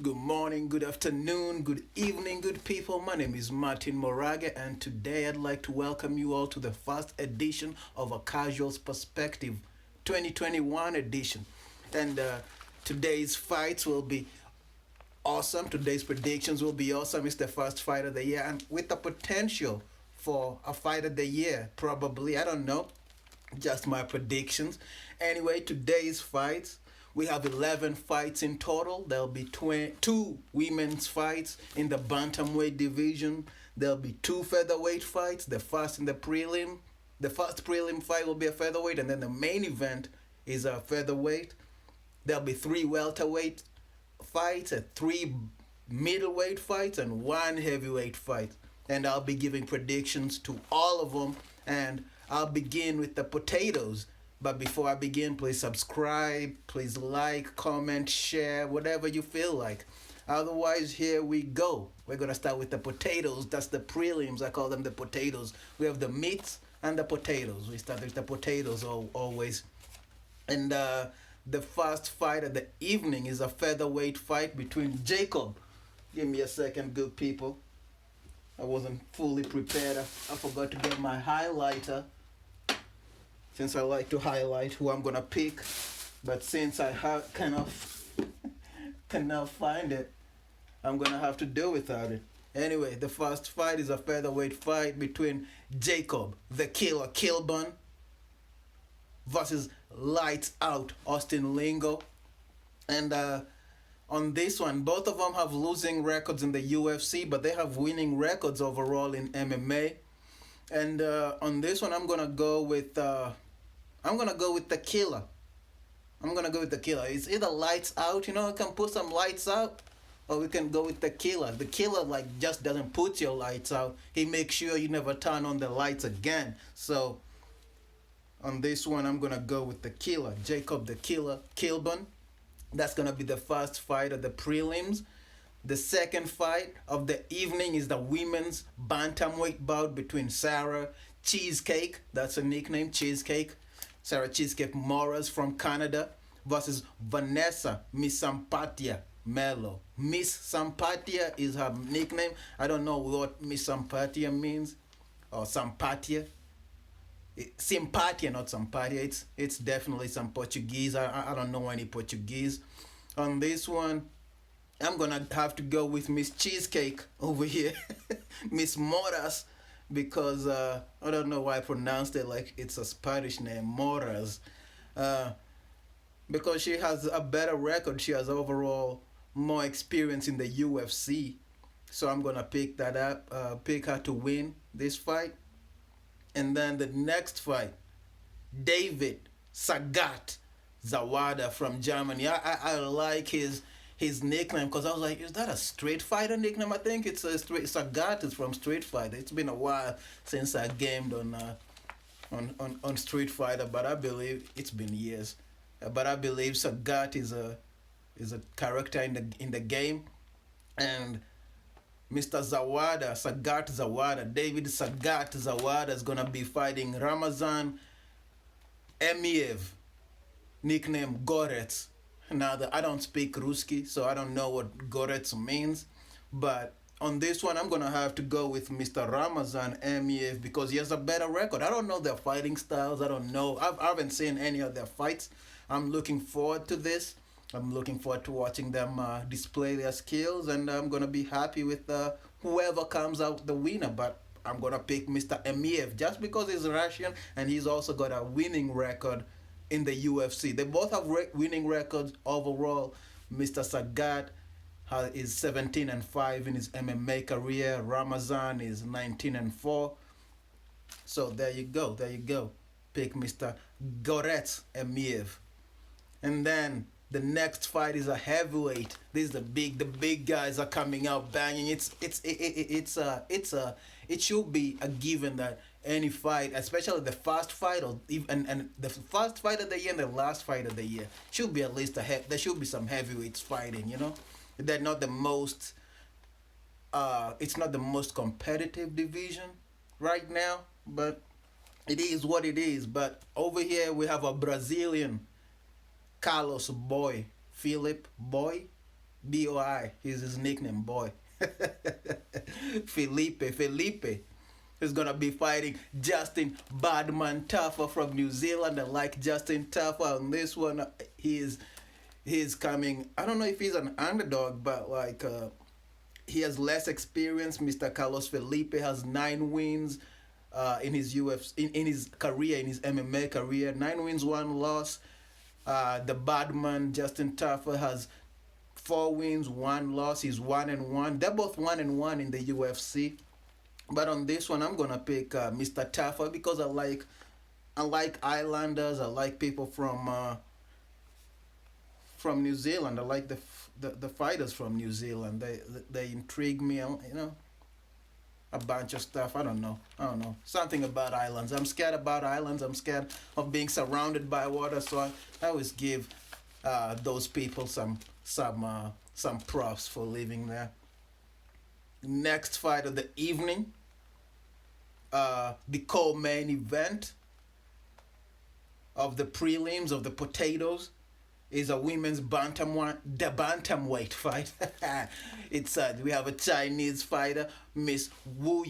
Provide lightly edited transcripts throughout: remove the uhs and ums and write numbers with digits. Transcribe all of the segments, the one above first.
Good morning, good afternoon, good evening, good people. My name is Martin Moraga, and today I'd like to welcome you all to the first edition of A Casual's Perspective 2021 edition. And today's fights will be awesome. Today's predictions will be awesome. It's the first fight of the year, and with the potential for a fight of the year, probably. I don't know, just my predictions. Anyway, today's fights, we have 11 fights in total. There'll be two women's fights in the bantamweight division. There'll be two featherweight fights. The first in the prelim. The first prelim fight will be a featherweight, and then the main event is a featherweight. There'll be three welterweight fights, three middleweight fights, and one heavyweight fight. And I'll be giving predictions to all of them. And I'll begin with the potatoes. But before I begin, please subscribe, please like, comment, share, whatever you feel like. Otherwise, here we go. We're going to start with the potatoes. That's the prelims. I call them the potatoes. We have the meats and the potatoes. We start with the potatoes always. And the first fight of the evening is a featherweight fight between Jacob. Give me a second, good people. I wasn't fully prepared. I forgot to get my highlighter, since I like to highlight who I'm gonna pick, but since I cannot find it, I'm gonna have to do without it. Anyway, the first fight is a featherweight fight between Jacob, the Killer Kilburn, versus Lights Out Austin Lingo. And on this one, both of them have losing records in the UFC, but they have winning records overall in MMA. And on this one, I'm gonna go with the killer. I'm gonna go with the killer. It's either lights out, I can put some lights out, or we can go with the killer. The killer just doesn't put your lights out. He makes sure you never turn on the lights again. So on this one, I'm gonna go with the killer, Jacob the Killer Kilburn. That's gonna be the first fight of the prelims. The second fight of the evening is the women's bantamweight bout between Sarah Cheesecake, that's her nickname, Cheesecake, Sarah Cheesecake Moras from Canada, versus Vanessa Miss Sampatia Mello. Miss Sampatia is her nickname. I don't know what Miss Sampatia means, or Sampatia. Simpatia, not Sampatia. It's definitely some Portuguese. I don't know any Portuguese. On this one, I'm gonna have to go with Miss Cheesecake over here, Miss Moras, because I don't know why I pronounced it like it's a Spanish name, Moras, because she has a better record. She has overall more experience in the UFC, so I'm gonna pick that up, pick her to win this fight. And then the next fight, David Sagat Zawada from Germany. I like his nickname, because I was like, is that a Street Fighter nickname? I think it's a Sagat is from Street Fighter. It's been a while since I gamed on Street Fighter, but I believe it's been years. But I believe Sagat is a character in the game, and Mr. Sagat Zawada, David Sagat Zawada is gonna be fighting Ramazan Emiev, nicknamed Gorets. Now, I don't speak Ruski, so I don't know what Gorets means. But on this one, I'm going to have to go with Mr. Ramazan Emiev, because he has a better record. I don't know their fighting styles. I don't know. I haven't seen any of their fights. I'm looking forward to this. I'm looking forward to watching them display their skills, and I'm going to be happy with whoever comes out the winner. But I'm going to pick Mr. Emiev just because he's Russian, and he's also got a winning record in the UFC. They both have winning records overall. Mr. Sagat is 17-5 in his MMA career. Ramazan is 19-4. So there you go. Pick Mr. Gorets Emiev. And then the next fight is a heavyweight. This is the big guys are coming out banging. It should be a given that any fight, especially the first fight, or even and the first fight of the year and the last fight of the year, should be at least there should be some heavyweights fighting. They're not the most. It's not the most competitive division right now, but it is what it is. But over here we have a Brazilian, Carlos Boy, Philip Boy, Boi is his nickname, boy. Felipe is gonna be fighting Justin Badman Taffa from New Zealand. I like Justin Taffa on this one. He's coming. I don't know if he's an underdog, but he has less experience. Mr. Carlos Felipe has 9 wins in his in his career, in his MMA career. 9 wins, 1 loss. The Badman Justin Taffa has 4 wins, 1 loss. He's 1-1. They're both 1-1 in the UFC. But on this one, I'm gonna pick Mr. Taffa because I like Islanders. I like people from New Zealand. I like the fighters from New Zealand. They intrigue me. A bunch of stuff. I don't know. Something about islands. I'm scared about islands. I'm scared of being surrounded by water. So I always give those people some props for living there. Next fight of the evening, the co-main event of the prelims of the potatoes is a women's the bantamweight fight. It's we have a Chinese fighter, Miss Wu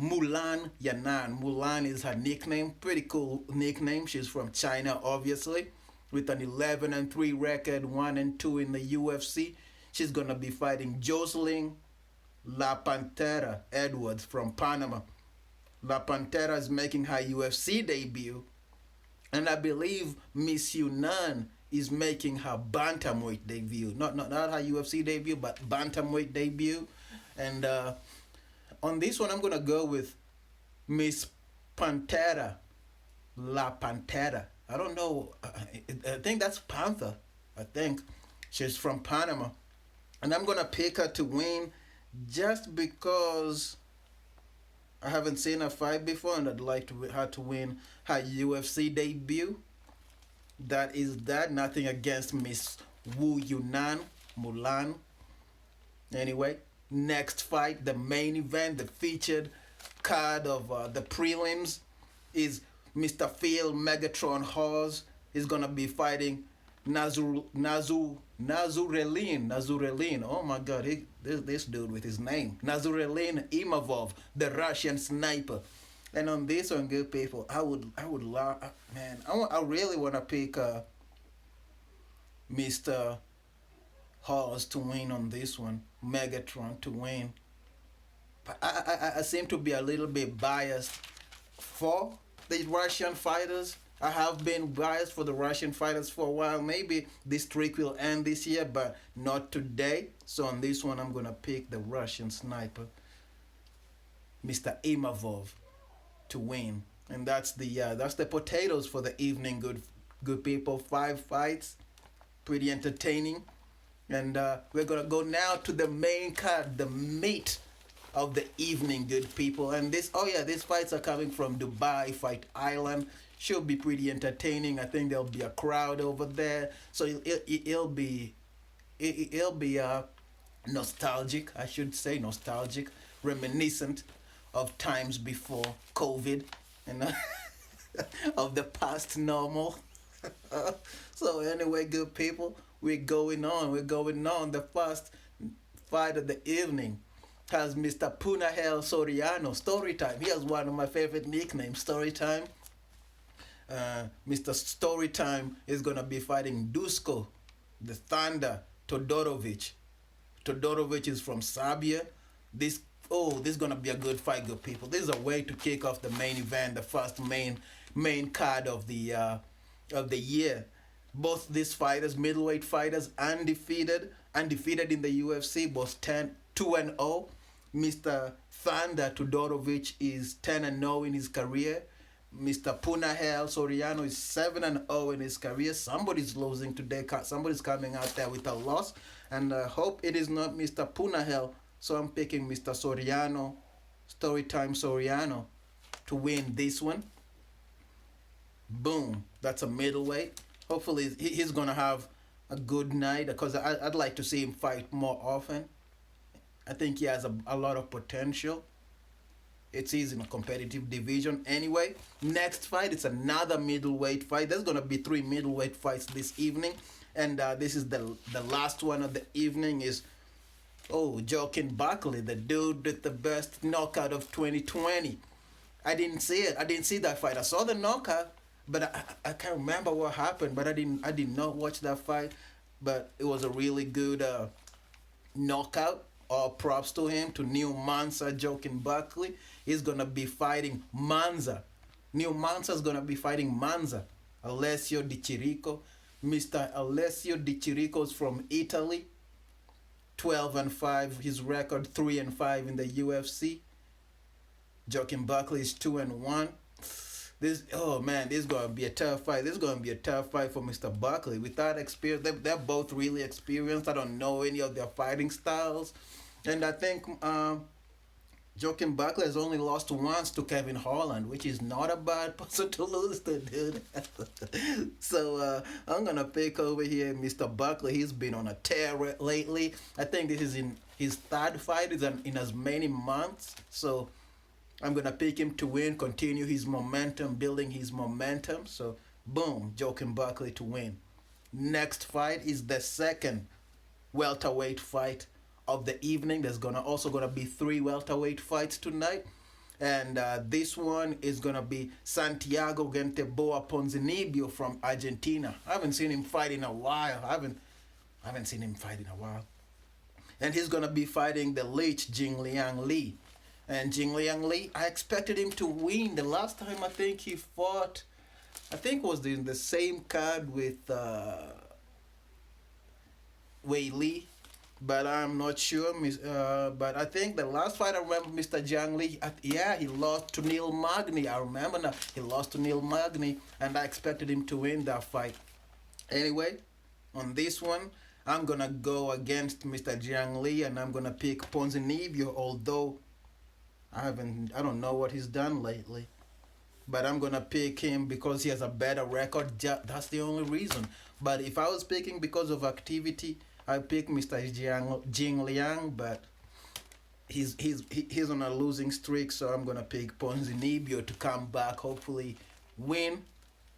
Mulan Yanan. Mulan is her nickname. Pretty cool nickname. She's from China, obviously, with an 11-3 record, 1-2 in the UFC. She's gonna be fighting Jocelyn La Pantera Edwards from Panama. La Pantera is making her UFC debut, and I believe Miss Yunnan is making her bantamweight debut. Not her UFC debut, but bantamweight debut. And on this one, I'm gonna go with Miss Pantera, La Pantera. I don't know. I think that's Panther. I think she's from Panama, and I'm gonna pick her to win, just because I haven't seen her fight before, and I'd like her to win her UFC debut. That is that. Nothing against Miss Wu Yunan Mulan. Anyway, next fight, the main event, the featured card of the prelims is Mr. Phil Megatron Hawes. He's gonna be fighting Nazurelin. Oh my God, this dude with his name, Nazurelin Imavov, the Russian sniper. And on this one, good people, I would love, man, I really want to pick Mr. Hawes to win on this one, Megatron to win. But I seem to be a little bit biased for the Russian fighters. I have been biased for the Russian fighters for a while. Maybe this streak will end this year, but not today. So on this one, I'm gonna pick the Russian sniper, Mr. Imavov, to win. And that's the potatoes for the evening. Good people. 5 fights, pretty entertaining. And we're gonna go now to the main card, the meat of the evening, good people. And these fights are coming from Dubai Fight Island. Should be pretty entertaining. I think there'll be a crowd over there, so it'll be nostalgic. I should say nostalgic, reminiscent of times before COVID, and of the past normal. So anyway, good people, we're going on. The first fight of the evening has Mr. Punahel Soriano, Storytime. He has one of my favorite nicknames, Storytime. Mr. Storytime is gonna be fighting Dusko, the Thunder Todorovic. Todorovic is from Serbia. This is gonna be a good fight, good people. This is a way to kick off the main event, the first main card of the year. Both these fighters, middleweight fighters, undefeated in the UFC, both 2-0. Mr. Thunder Todorovic is 10-0 in his career. Mr. Punahel Soriano is 7-0 in his career. Somebody's losing today. Somebody's coming out there with a loss, and I hope it is not Mr. Punahel. So I'm picking Mr. Soriano, Storytime Soriano, to win this one. Boom. That's a middleweight. Hopefully he's gonna have a good night, because I'd like to see him fight more often. I think he has a lot of potential. It's easy in a competitive division. Anyway, next fight, it's another middleweight fight. There's going to be 3 middleweight fights this evening. And this is the last one of the evening is Joaquin Buckley, the dude with the best knockout of 2020. I didn't see it. I didn't see that fight. I saw the knockout, but I can't remember what happened. But I did not watch that fight. But it was a really good knockout. All props to him, to Neil Mansa, Joaquin Buckley. He's gonna be fighting Manza. Neil Mansa's gonna be fighting Manza. Alessio Di Chirico. Mr. Alessio Di Chirico is from Italy. 12-5. His record 3-5 in the UFC. Joaquin Buckley is 2-1. This is gonna be a tough fight. This is gonna be a tough fight for Mr. Buckley. Without experience, they're both really experienced. I don't know any of their fighting styles, and I think Joaquin Buckley has only lost once to Kevin Holland, which is not a bad person to lose to, dude. So I'm gonna pick over here Mr. Buckley. He's been on a tear lately. I think this is in his third fight in as many months. So I'm gonna pick him to win, continue his momentum, building his momentum. So boom, Joaquin Buckley to win. Next fight is the second welterweight fight of the evening. There's gonna be three welterweight fights tonight, and this one is gonna be Santiago Genteboa Ponzinibbio from Argentina. I haven't seen him fight in a while. I haven't seen him fight in a while, and he's gonna be fighting the Leech Jingliang Li. And Jingliang Li, I expected him to win. The last time I think he fought, I think was in the same card with Wei Li, but I'm not sure. But I think the last fight I remember, Mr. Jiang Li, he lost to Neil Magny. I remember now. He lost to Neil Magny, and I expected him to win that fight. Anyway, on this one, I'm gonna go against Mr. Jiang Li, and I'm gonna pick Ponzinibbio, although I don't know what he's done lately. But I'm gonna pick him because he has a better record. That's the only reason. But if I was picking because of activity, I pick Mr. Jing Liang. But he's on a losing streak, so I'm gonna pick Ponzinibbio to come back, hopefully win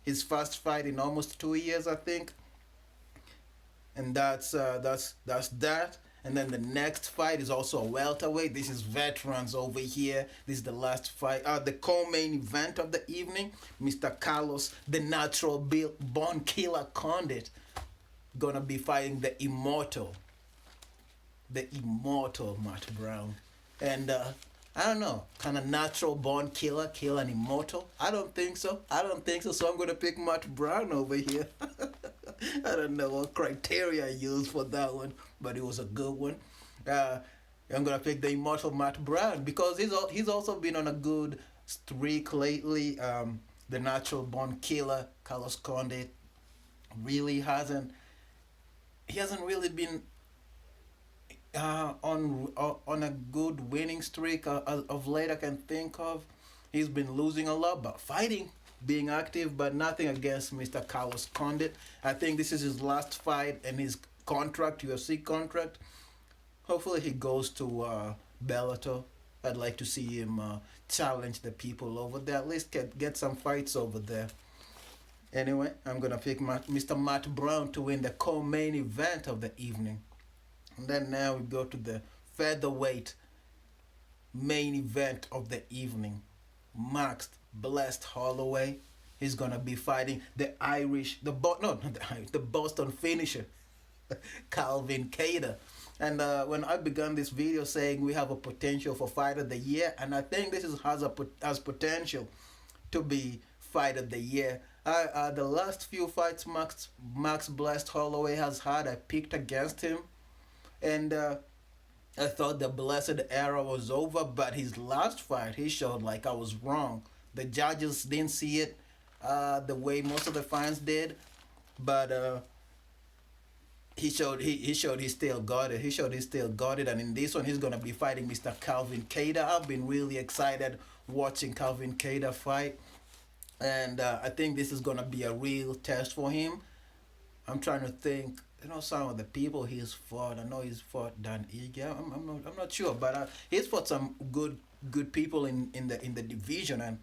his first fight in almost 2 years, I think. And that's that. And then the next fight is also a welterweight. This is veterans over here. This is the last fight, the co-main event of the evening. Mr. Carlos, the natural born killer Condit, gonna be fighting the immortal Matt Brown. And I don't know, kind of natural born killer, kill an immortal. I don't think so. So I'm gonna pick Matt Brown over here. I don't know what criteria I used for that one, but it was a good one. I'm gonna pick the immortal Matt Brown because he's also been on a good streak lately. The natural born killer Carlos Condit really hasn't really been on a good winning streak of late I can think of. He's been losing a lot, but fighting, being active, but nothing against Mr. Carlos Condit. I think this is his last fight and his UFC contract. Hopefully he goes to Bellator. I'd like to see him challenge the people over there. At least get some fights over there. Anyway, I'm gonna pick Mr. Matt Brown to win the co-main event of the evening. And then now we go to the featherweight main event of the evening. Max Blessed Holloway. He's gonna be fighting the Boston finisher, Calvin Kattar. And when I began this video saying we have a potential for fight of the year, and I think this has potential to be fight of the year. The last few fights Max Blessed Holloway has had, I picked against him, and I thought the blessed era was over. But his last fight, he showed like I was wrong. The judges didn't see it the way most of the fans did, but he showed he still got it. And in this one, he's gonna be fighting Mr. Calvin Kattar. I've been really excited watching Calvin Kattar fight, and I think this is gonna be a real test for him. I'm trying to think. Some of the people he's fought. I know he's fought Dan Ige. I'm not sure, but he's fought some good people in the division, and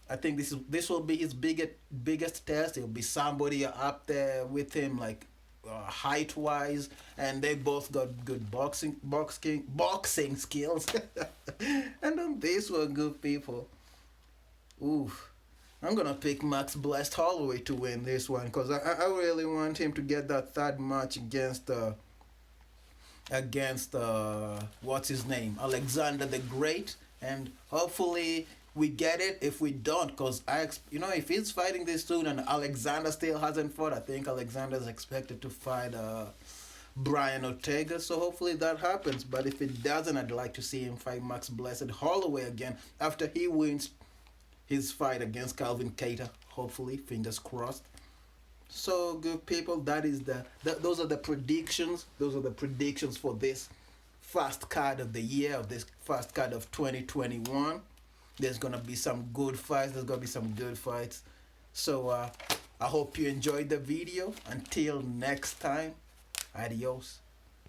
I think this will be his biggest test. It'll be somebody up there with him, like height wise, and they both got good boxing skills. And on this one, good people. Ooh, I'm gonna pick Max Blessed Holloway to win this one because I really want him to get that third match against what's his name, Alexander the Great, and hopefully we get it. If we don't, because if he's fighting this soon and Alexander still hasn't fought, I think Alexander's expected to fight Brian Ortega, so hopefully that happens. But if it doesn't, I'd like to see him fight Max Blessed Holloway again after he wins his fight against Calvin Kattar. Hopefully, fingers crossed. So good people, that is those are the predictions. Those are the predictions for this first card of the year, of this first card of 2021. There's gonna be some good fights. There's gonna be some good fights. So I hope you enjoyed the video. Until next time, adios.